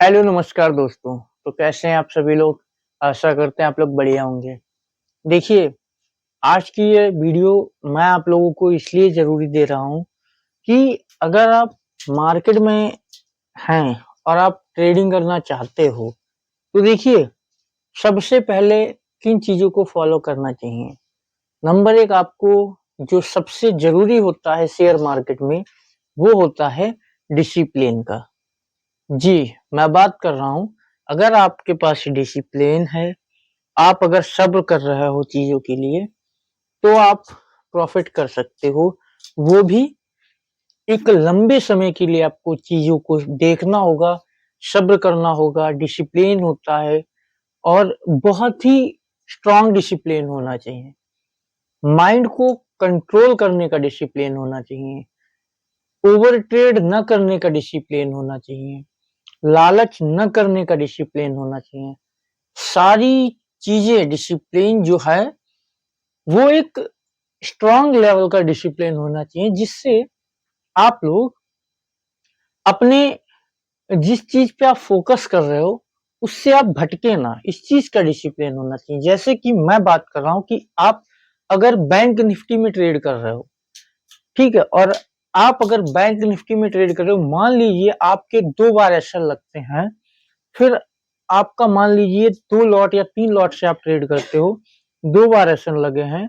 Hello नमस्कार दोस्तों। तो कैसे हैं आप सभी लोग? आशा करते हैं आप लोग बढ़िया होंगे। देखिए, आज की ये वीडियो मैं आप लोगों को इसलिए ज़रूरी दे रहा हूँ कि अगर आप मार्केट में हैं और आप ट्रेडिंग करना चाहते हो, तो देखिए सबसे पहले किन चीज़ों को फ़ॉलो करना चाहिए। नंबर 1 आपको जो सबसे ज़रूरी होता है शेयर मार्केट में, वो होता है डिसिप्लिन का। जी, मैं बात कर रहा हूँ, अगर आपके पास डिसिप्लिन है, आप अगर सब्र कर रहे हो चीज़ों के लिए, तो आप प्रॉफ़िट कर सकते हो। वो भी एक लंबे समय के लिए आपको चीज़ों को देखना होगा, सब्र करना होगा, डिसिप्लिन होता है और बहुत ही स्ट्रॉन्ग डिसिप्लिन होना चाहिए। माइंड को कंट्रोल करने का डिसिप्लिन होना चाहिए, ओवर ट्रेड न करने का डिसिप्लिन होना चाहिए, लालच न करने का डिसिप्लिन होना चाहिए। सारी चीज़ें डिसिप्लिन जो है, वो एक स्ट्रॉन्ग लेवल का डिसिप्लिन होना चाहिए, जिससे आप लोग अपने जिस चीज़ पे आप फ़ोकस कर रहे हो, उससे आप भटके ना, इस चीज़ का डिसिप्लिन होना चाहिए। जैसे कि मैं बात कर रहा हूँ कि आप अगर बैंक निफ्टी में ट्रेड कर रहे हो, ठीक है? और आप अगर बैंक निफ्टी में ट्रेड कर रहे हो, मान लीजिए आपके 2 बार ऐसा लगते हैं, फिर आपका मान लीजिए 2 लॉट या 3 लॉट से आप ट्रेड करते हो, 2 बार ऐसे लगे हैं,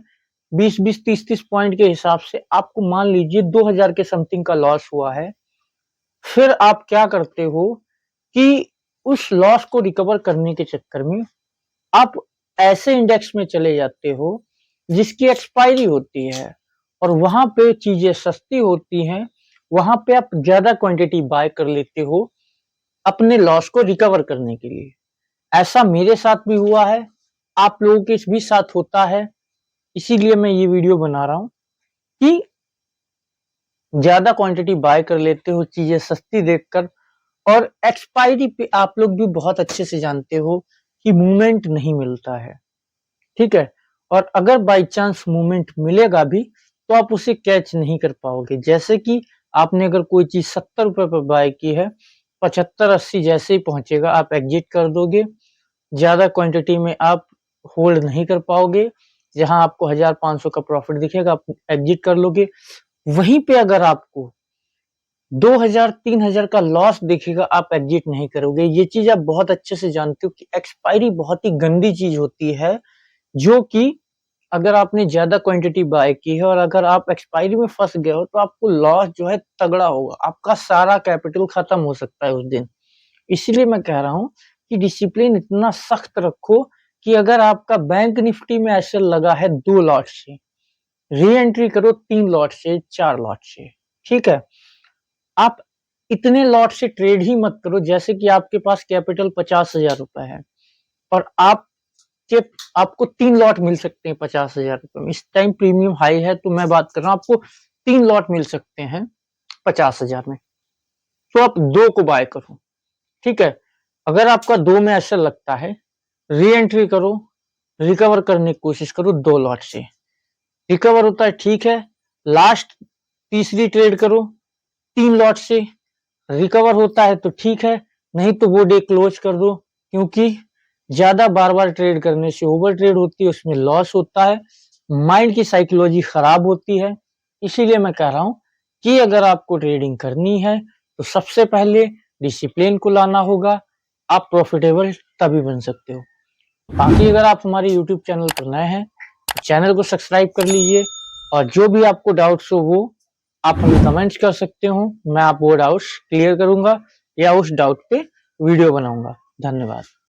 20-20, 30-30 पॉइंट के हिसाब से आपको मान लीजिए 2000 के समथिंग का लॉस हुआ है। फिर आप क्या करते हो कि उस लॉस को रिकवर करने के चक्कर में आप ऐसे इंडेक्स में चले जाते हो, जिसकी एक्सपायरी होती है और वहाँ पे चीज़ें सस्ती होती हैं, वहाँ पे आप ज़्यादा क्वांटिटी बाय कर लेते हो, अपने लॉस को रिकवर करने के लिए। ऐसा मेरे साथ भी हुआ है, आप लोगों के भी साथ होता है, इसीलिए मैं ये वीडियो बना रहा हूँ कि ज़्यादा क्वांटिटी बाय कर लेते हो चीज़ें सस्ती देखकर और एक्सपायरी पे आप लोग भी बहुत अच्छे से जानते हो कि मूवमेंट नहीं मिलता है, ठीक है? और अगर बाय चांस मूवमेंट मिलेगा भी, तो आप उसे कैच नहीं कर पाओगे। जैसे कि आपने अगर कोई चीज़ ₹70 पे बाय की है, 75-80 जैसे ही पहुँचेगा आप एग्ज़िट कर दोगे। ज़्यादा क्वांटिटी में आप होल्ड नहीं कर पाओगे, जहाँ आपको 1500 का प्रॉफ़िट दिखेगा आप एग्ज़िट कर लोगे। वहीं पे अगर आपको 2000-3000 का लॉस दिखेगा आप एग्ज़िट नहीं करोगे। ये चीज़ आप बहुत अच्छे से जानते हो कि एक्सपायरी बहुत ही गंदी चीज़ होती है, जो कि अगर आपने ज़्यादा क्वांटिटी बाय की है और अगर आप एक्सपायरी में फँस गए हो, तो आपको लॉस जो है तगड़ा होगा। आपका सारा कैपिटल खत्म हो सकता है उस दिन। इसीलिए मैं कह रहा हूँ कि डिसिप्लिन इतना सख्त रखो कि अगर आपका बैंक निफ्टी में ऐसे लगा है 2 लॉट से, री-एंट्री करो 3 लॉट से, 4 लॉट से, ठीक है? आप इतने लॉट से ट्रेड ही मत करो जैसे कि आपके पास कैपिटल ₹50,000 है और आपके आपको 3 लॉट मिल सकते हैं ₹50,000 में। इस टाइम प्रीमियम हाई है तो मैं बात कर रहा हूँ आपको 3 लॉट मिल सकते हैं 50,000 में, तो आप 2 को बाय करो, ठीक है? अगर आपका 2 में ऐसा लगता है, री-एंट्री करो, रिकवर करने की कोशिश करो 2 लॉट से। रिकवर होता है ठीक है, लास्ट तीसरी ट्रेड करो 3 लॉट से, रिकवर होता है तो ठीक है, नहीं तो वो डे क्लोज कर दो क्योंकि ज़्यादा बार-बार ट्रेड करने से ओवर ट्रेड होती है, उसमें लॉस होता है, माइंड की साइकोलॉजी खराब होती है। इसीलिए मैं कह रहा हूँ कि अगर आपको ट्रेडिंग करनी है, तो सबसे पहले डिसिप्लिन को लाना होगा, आप प्रॉफिटेबल तभी बन सकते हो। बाकी अगर आप हमारे यूट्यूब चैनल पर नए हैं, तो चैनल को सब्सक्राइब कर लीजिए और जो भी आपको डाउट्स हो वो आप हमें कमेंट्स कर सकते हो, मैं आप वो डाउट्स क्लियर करूँगा या उस डाउट पे वीडियो बनाऊँगा। धन्यवाद।